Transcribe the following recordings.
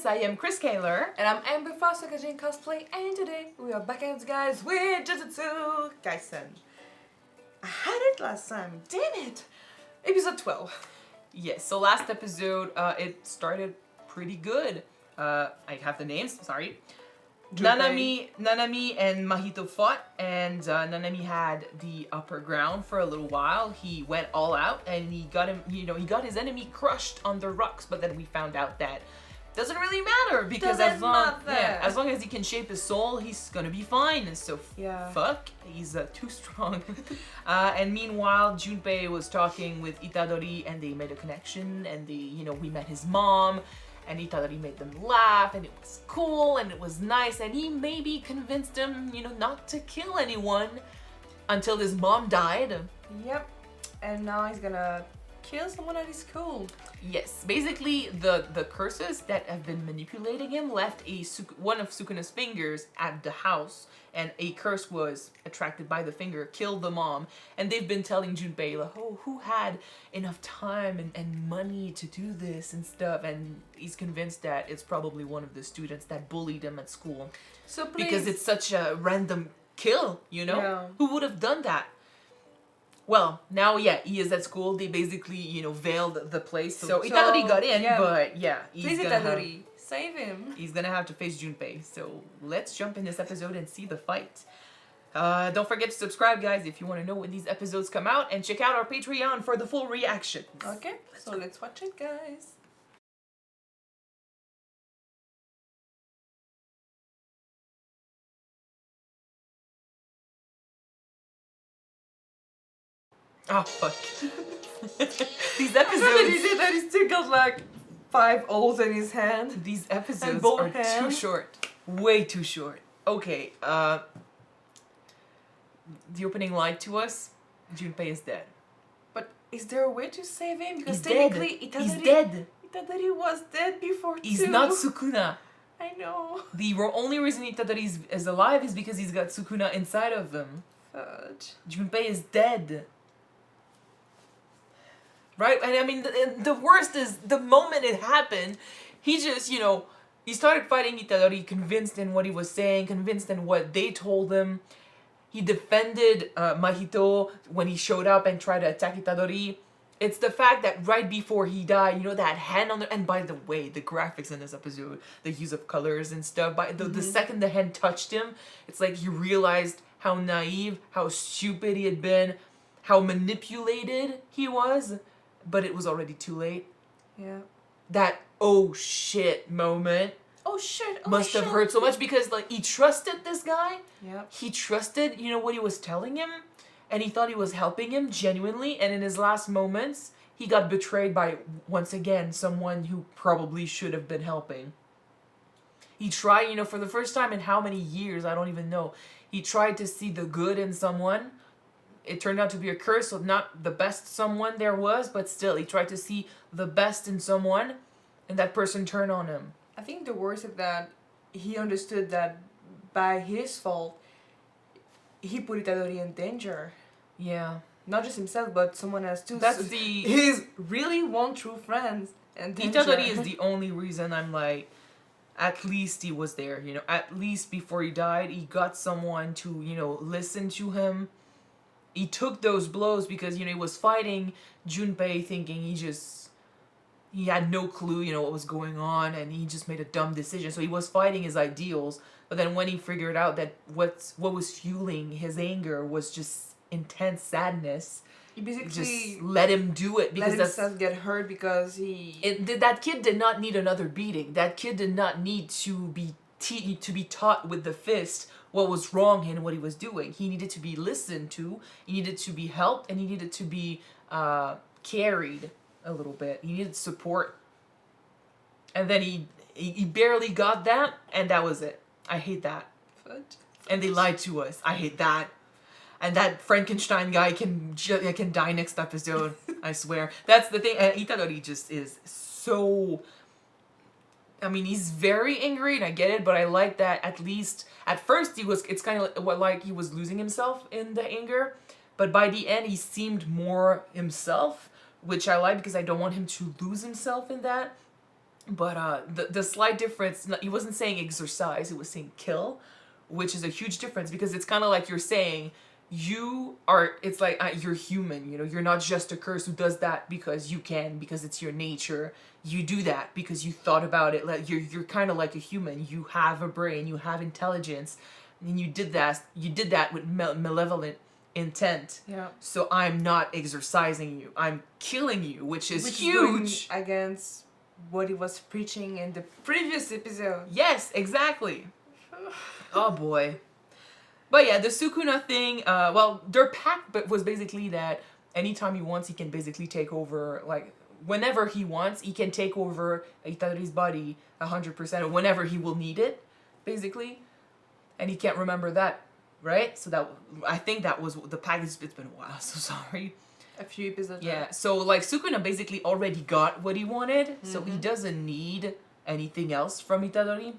I am Chris Kaler. And I'm Amber Foster Kyuujin Cosplay, and today we are back at it, guys, with Jujutsu Kaisen. I had it last time, damn it! Episode 12. Yes, so last episode, it started pretty good. I have the names, sorry. Junpei. Nanami and Mahito fought, and Nanami had the upper ground for a little while. He went all out, and he got him, he got his enemy crushed on the rocks, but then we found out that doesn't really matter because as long as he can shape his soul, he's gonna be fine. And so fuck, he's too strong. And meanwhile, Junpei was talking with Itadori, and they made a connection, and we met his mom, and Itadori made them laugh, and it was cool, and it was nice, and he maybe convinced him, not to kill anyone until his mom died. Yep, and now he's gonna kill someone at his school. Yes, basically the curses that have been manipulating him left one of Sukuna's fingers at the house, and a curse was attracted by the finger, killed the mom, and they've been telling Junpei, like, oh, who had enough time and money to do this and stuff, and he's convinced that it's probably one of the students that bullied him at school. So please, because it's such a random kill, Yeah. Who would have done that? Well, now, he is at school. They basically, veiled the place. So Itadori got in, but please, Itadori, save him. He's gonna have to face Junpei. So let's jump in this episode and see the fight. Don't forget to subscribe, guys, if you want to know when these episodes come out, and check out our Patreon for the full reaction. Okay, let's watch it, guys. Oh, fuck. These I thought that he episodes... did that. He still got like 5 holes in his hand. These episodes both are too hands. short. Way too short. Okay, the opening lied to us. Junpei is dead. But is there a way to save him? Because He's dead. technically, He's dead. Itadori was dead before He's too. not Sukuna. I know. The only reason Itadori is alive is because he's got Sukuna inside of him. Fudge. Junpei is dead. Right? And I mean, the worst is the moment it happened, he just, he started fighting Itadori, convinced in what he was saying, convinced in what they told him. He defended Mahito when he showed up and tried to attack Itadori. It's the fact that right before he died, that hand on the... And by the way, the graphics in this episode, the use of colors and stuff, the second the hand touched him, it's like he realized how naive, how stupid he had been, how manipulated he was, but it was already too late. Yeah. That oh shit moment Oh shit. must have hurt so much because he trusted this guy. Yeah. He trusted, what he was telling him, and he thought he was helping him genuinely, and in his last moments, he got betrayed by, once again, someone who probably should have been helping. He tried, for the first time in how many years, I don't even know. He tried to see the good in someone. It turned out to be a curse, so not the best someone there was, but still, he tried to see the best in someone, and that person turned on him. I think the worst is that he understood that by his fault, he put Itadori in danger. Yeah. Not just himself, but someone else too. That's So the... He's really one true friend. And Itadori is the only reason I'm like, at least he was there, At least before he died, he got someone to, listen to him. He took those blows because, he was fighting Junpei thinking he had no clue, what was going on, and he just made a dumb decision. So he was fighting his ideals, but then when he figured out that what was fueling his anger was just intense sadness, he basically just let him do it because let himself get hurt because that kid did not need another beating. That kid did not need to be taught with the fist what was wrong in what he was doing. He needed to be listened to, he needed to be helped, and he needed to be carried a little bit. He needed support. And then he barely got that, and that was it. I hate that. And they lied to us. I hate that. And that Frankenstein guy can die next episode. I swear. That's the thing. And Itadori just is so... I mean, he's very angry, and I get it, but I like that at least... At first, it's kind of like he was losing himself in the anger. But by the end, he seemed more himself, which I like because I don't want him to lose himself in that. But the slight difference, he wasn't saying exercise, it was saying kill, which is a huge difference because it's kind of like you're saying it's like you're human, you know, you're not just a curse who does that because you can, because it's your nature. You do that because you thought about it. Like you're kind of like a human. You have a brain, you have intelligence, and you did that with malevolent intent. Yeah. So I'm not exercising you, I'm killing you, which is Which huge. going against what he was preaching in the previous episode. Yes, exactly. Oh boy. But yeah, the Sukuna thing, well, their pact was basically that anytime he wants, he can basically take over, like, whenever he wants, he can take over Itadori's body 100%, whenever he will need it, basically. And he can't remember that, right? So I think that was the pact. It's been a while, so sorry. A few episodes. Yeah, so like Sukuna basically already got what he wanted, so he doesn't need anything else from Itadori.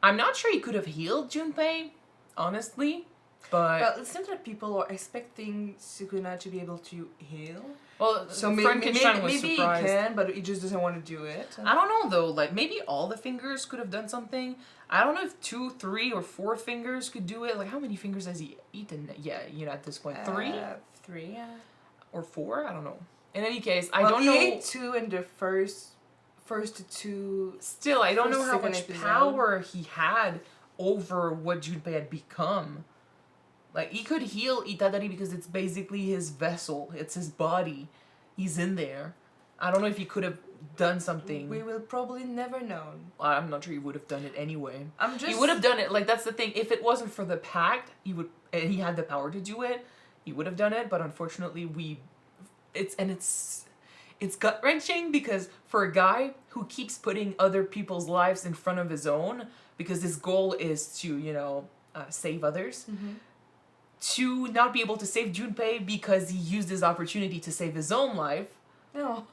I'm not sure he could have healed Junpei, honestly, but... Well, it seems like people are expecting Sukuna to be able to heal. Well, So Frankenstein was maybe he surprised. can, but he just doesn't want to do it. I don't know though, like maybe all the fingers could have done something. I don't know if 2, 3, or 4 fingers could do it. Like how many fingers has he eaten? Yeah, you know, at this point, 3? 3, yeah. Or 4? I don't know. In any case, I Well, don't he know. ate 2 in the first 2. Still, I don't know how second much episode. power he had over what Junpei had become. Like, he could heal Itadori because it's basically his vessel. It's his body. He's in there. I don't know if he could have done something. We will probably never know. I'm not sure he would have done it anyway. I'm just. He would have done it. Like, that's the thing. If it wasn't for the pact, and he had the power to do it, he would have done it. But unfortunately, it's gut-wrenching because for a guy who keeps putting other people's lives in front of his own, because his goal is to, you know, save others, to not be able to save Junpei because he used his opportunity to save his own life No.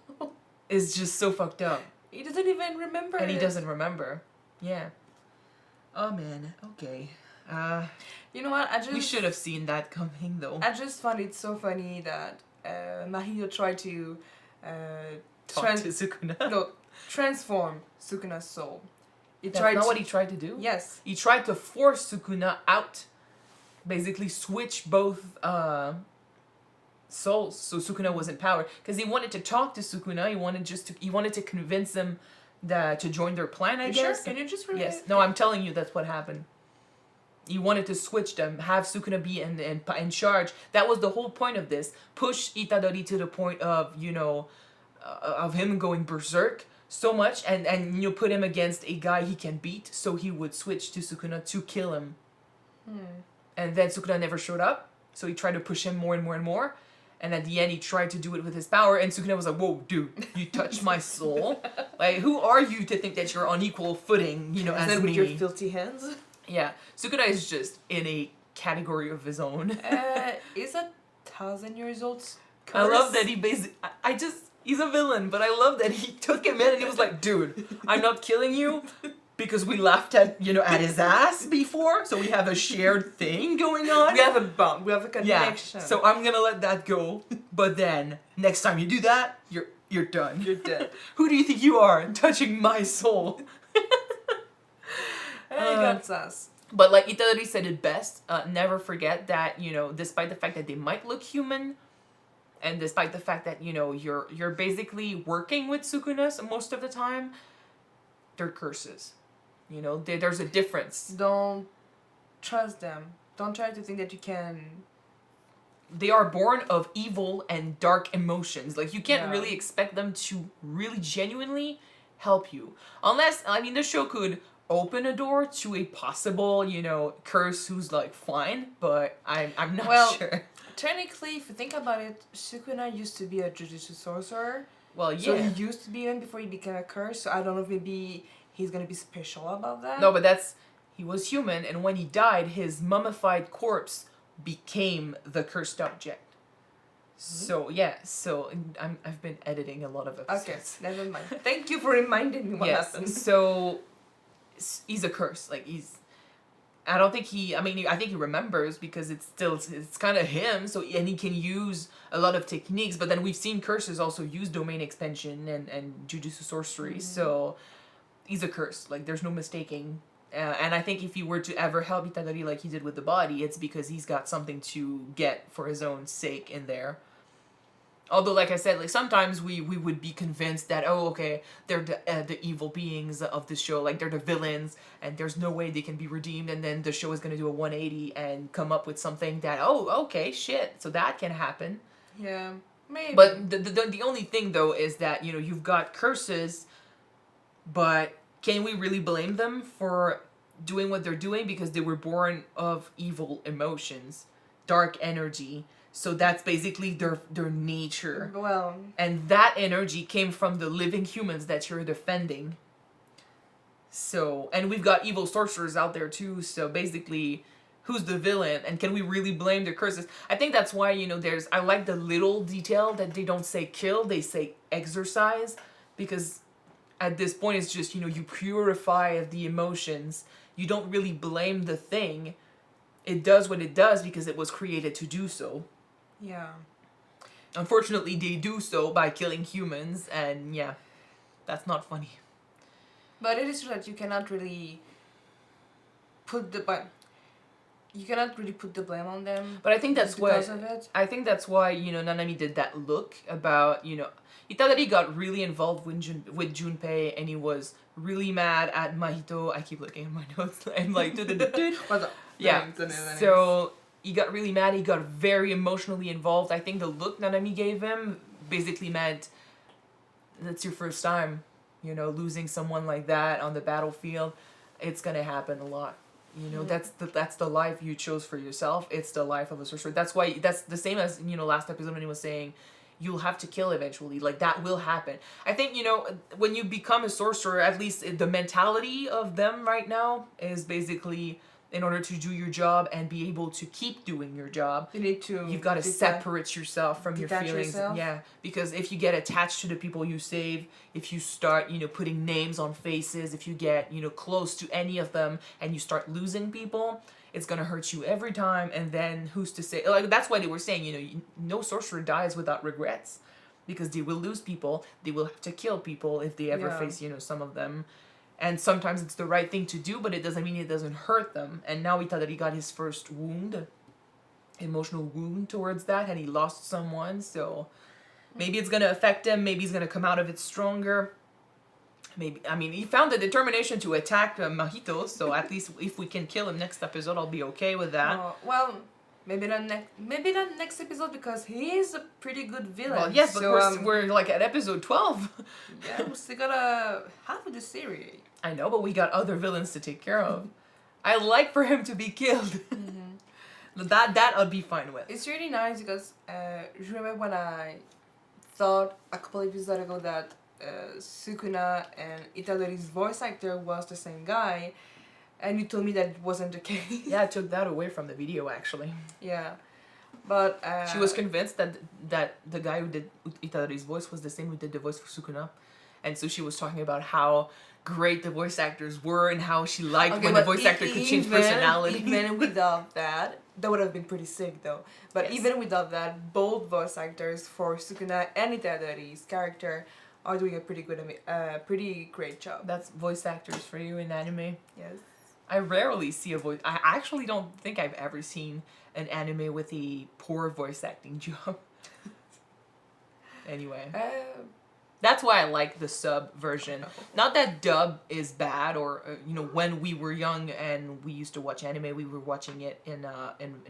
is just so fucked up. He doesn't even remember. And he it. doesn't remember. Yeah. Oh man. Okay. You know what? We should have seen that coming though. I just found it so funny that Mahito tried to Talk to Sukuna. transform Sukuna's soul. That's not what he tried to do? Yes. He tried to force Sukuna out. Basically switch both souls so Sukuna was in power. Because he wanted to talk to Sukuna. He wanted to convince him to join their plan, I guess. Sure? Can you just repeat? Yes. No, I'm telling you that's what happened. He wanted to switch them, have Sukuna be in charge. That was the whole point of this. Push Itadori to the point of, you know, of him going berserk so much and you know, put him against a guy he can beat so he would switch to Sukuna to kill him. And then Sukuna never showed up, so he tried to push him more and more and more. And at the end, he tried to do it with his power, and Sukuna was like, "Whoa, dude, you touched my soul! Like, who are you to think that you're on equal footing, you know, as with me?" your filthy hands. Yeah, Sukuna is just in a category of his own. Is 1,000 years old? Curse? I love that he basically. He's a villain, but I love that he took him in and he was like, "Dude, I'm not killing you." Because we laughed at his ass before, so we have a shared thing going on. We have a bond. We have a connection. Yeah, so I'm gonna let that go. But then, next time you do that, you're done. You're dead. Who do you think you are, touching my soul? Hey, got us. But like Itadori said it best, never forget that, you know, despite the fact that they might look human, and despite the fact that, you know, you're basically working with Sukunas most of the time, they're curses. You know, there's a difference. Don't trust them. Don't try to think that you can. They are born of evil and dark emotions. Like, you can't Yeah. really expect them to really genuinely help you. Unless, I mean, the show could open a door to a possible, you know, curse who's, like, fine, but I'm not sure. Technically, if you think about it, Sukuna used to be a Jujutsu sorcerer. Well, yeah. So he used to be one before he became a curse, so I don't know if maybe he's gonna be special about that. No, but he was human, and when he died, his mummified corpse became the cursed object. So, yeah, I've been editing a lot of episodes. Okay, never mind. Thank you for reminding me what happened. So he's a curse. Like, I don't think he. I mean, I think he remembers because it's kind of him. So and he can use a lot of techniques. But then we've seen curses also use domain expansion and Jujutsu sorcery. So he's a curse. Like there's no mistaking. And I think if he were to ever help Itadori like he did with the body, it's because he's got something to get for his own sake in there. Although, like I said, like sometimes we would be convinced that, oh, okay, they're the evil beings of the show, like they're the villains, and there's no way they can be redeemed, and then the show is gonna do a 180 and come up with something that, oh, okay, shit, so that can happen. Yeah, maybe. But the only thing though is that you've got curses, but can we really blame them for doing what they're doing because they were born of evil emotions, dark energy? So that's basically their nature. Well, and that energy came from the living humans that you're defending. So, and we've got evil sorcerers out there too. So basically, who's the villain? And can we really blame their curses? I think that's why, I like the little detail that they don't say kill, they say exorcise. Because at this point, it's just, you purify the emotions. You don't really blame the thing. It does what it does because it was created to do so. Yeah. Unfortunately, they do so by killing humans, and yeah, that's not funny. But it is true that you cannot really put the blame on them. But I think that's why because of it. I think that's why Nanami did that look about Itadori got really involved with Junpei, and he was really mad at Mahito. I keep looking at my notes. I'm like, yeah. So he got really mad. He got very emotionally involved. I think the look Nanami gave him basically meant that's your first time, losing someone like that on the battlefield. It's gonna happen a lot. That's the life you chose for yourself. It's the life of a sorcerer. That's why that's the same as last episode when he was saying you'll have to kill eventually. Like that will happen. I think when you become a sorcerer, at least the mentality of them right now is basically, in order to do your job and be able to keep doing your job, you've got to separate yourself from your feelings. Yeah, because if you get attached to the people you save, if you start, putting names on faces, if you get, close to any of them and you start losing people, it's going to hurt you every time. And then who's to say, like, that's why they were saying, no sorcerer dies without regrets, because they will lose people. They will have to kill people if they ever face, some of them. And sometimes it's the right thing to do, but it doesn't mean it doesn't hurt them. And now Itadori got his first wound, emotional wound towards that, and he lost someone. So maybe it's going to affect him. Maybe he's going to come out of it stronger. Maybe, he found the determination to attack Mahito. So at least if we can kill him next episode, I'll be okay with that. Well, maybe not next episode, because he is a pretty good villain. Well, yes, but so, we're like at episode 12. Yeah, we still got half of the series. I know, but we got other villains to take care of. I like for him to be killed. That I'll be fine with. It's really nice because you remember when I thought a couple episodes ago that Sukuna and Itadori's voice actor was the same guy, and you told me that it wasn't the case. Yeah, I took that away from the video actually. Yeah, but she was convinced that the guy who did Itadori's voice was the same who did the voice for Sukuna, and so she was talking about how great the voice actors were and how she liked when the voice actor could change personality. Even without that would have been pretty sick though. But yes. Even without that, both voice actors for Sukuna and Itadori's character are doing a pretty great job. That's voice actors for you in anime. Yes. I rarely see a voice. I actually don't think I've ever seen an anime with a poor voice acting job. Anyway. That's why I like the sub version. Not that dub is bad, or when we were young and we used to watch anime, we were watching it in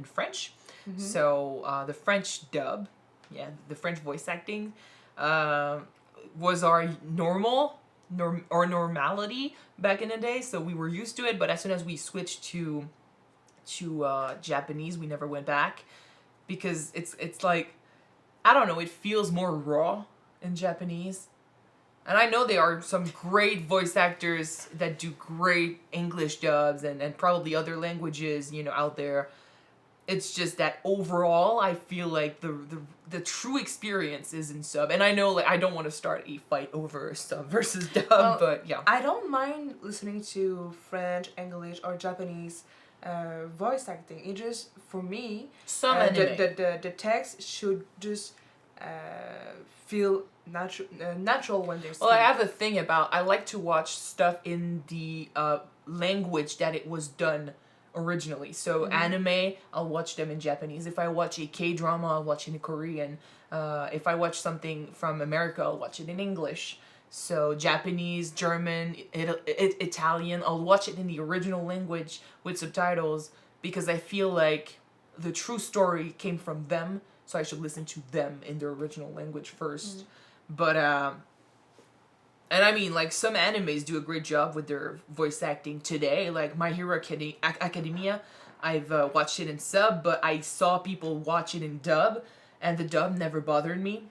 French. Mm-hmm. So the French dub, the French voice acting, was our normality back in the day. So we were used to it, but as soon as we switched to Japanese, we never went back, because it's like, I don't know, it feels more raw in Japanese. And I know there are some great voice actors that do great English dubs and probably other languages, out there. It's just that overall, I feel like the true experience is in sub. And I know, like, I don't want to start a fight over sub versus dub, but yeah. I don't mind listening to French, English, or Japanese voice acting. It just, for me, Some anime. the text should just feel natural when they're speaking. Well, I have a thing about I like to watch stuff in the language that it was done originally. So anime, I'll watch them in Japanese. If I watch a K-drama, I'll watch it in Korean. If I watch something from America, I'll watch it in English. So Japanese, German, Italian, I'll watch it in the original language with subtitles because I feel like the true story came from them, so I should listen to them in their original language first. But and I mean, like, some animes do a great job with their voice acting today, like My Hero Academia. I've watched it in sub, but I saw people watch it in dub, and the dub never bothered me.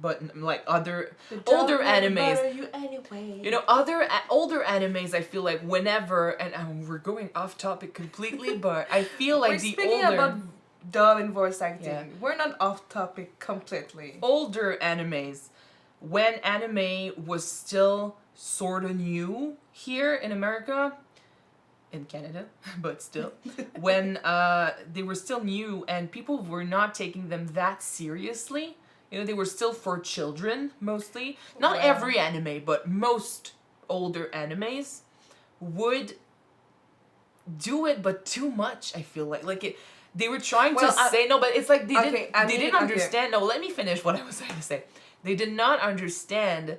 But like older animes, you anyway. you know, older animes, I feel like whenever, and we're going off topic completely, but I feel like We're the speaking older about dub and voice acting. Yeah. We're not off topic completely. older animes, when anime was still sort of new here in America, in Canada, but still, when they were still new and people were not taking them that seriously. You know, they were still for children, mostly. Not Wow. every anime, but most older animes would do it, but too much, I feel like. Like, they were trying to say, no, but it's like they didn't understand. No, let me finish what I was trying to say. They did not understand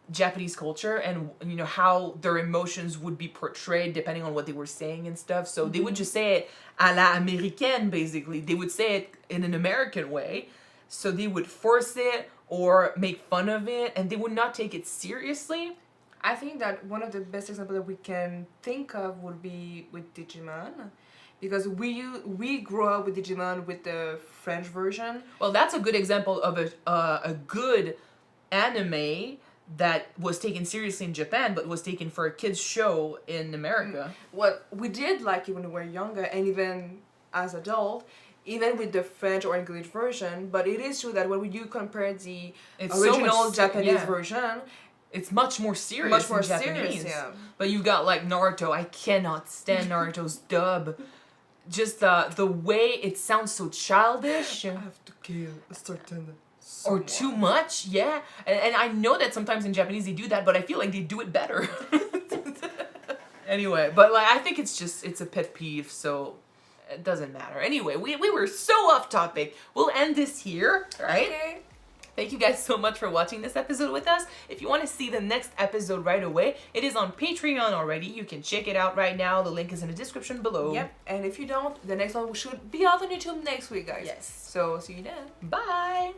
Japanese culture and, you know, how their emotions would be portrayed depending on what they were saying and stuff. So they would just say it à la américaine, basically. They would say it in an American way. So they would force it or make fun of it, and they would not take it seriously. I think that one of the best examples that we can think of would be with Digimon, because we grew up with Digimon with the French version. Well, that's a good example of a good anime that was taken seriously in Japan, but was taken for a kids show in America. What we did like it when we were younger, and even as adult, even with the French or English version. But it is true that when we do compare the It's so original much- Japanese yeah. version, It's much more serious much more in Japanese. serious, yeah. But you got like Naruto. I cannot stand Naruto's dub. Just the way it sounds so childish. have to kill a certain Or too much, yeah. And I know that sometimes in Japanese they do that, but I feel like they do it better. Anyway, but like I think it's a pet peeve, so it doesn't matter. Anyway, we were so off topic. We'll end this here, right? Okay. Thank you guys so much for watching this episode with us. If you want to see the next episode right away, it is on Patreon already. You can check it out right now. The link is in the description below. Yep. And if you don't, the next one should be out on YouTube next week, guys. Yes. So see you then. Bye.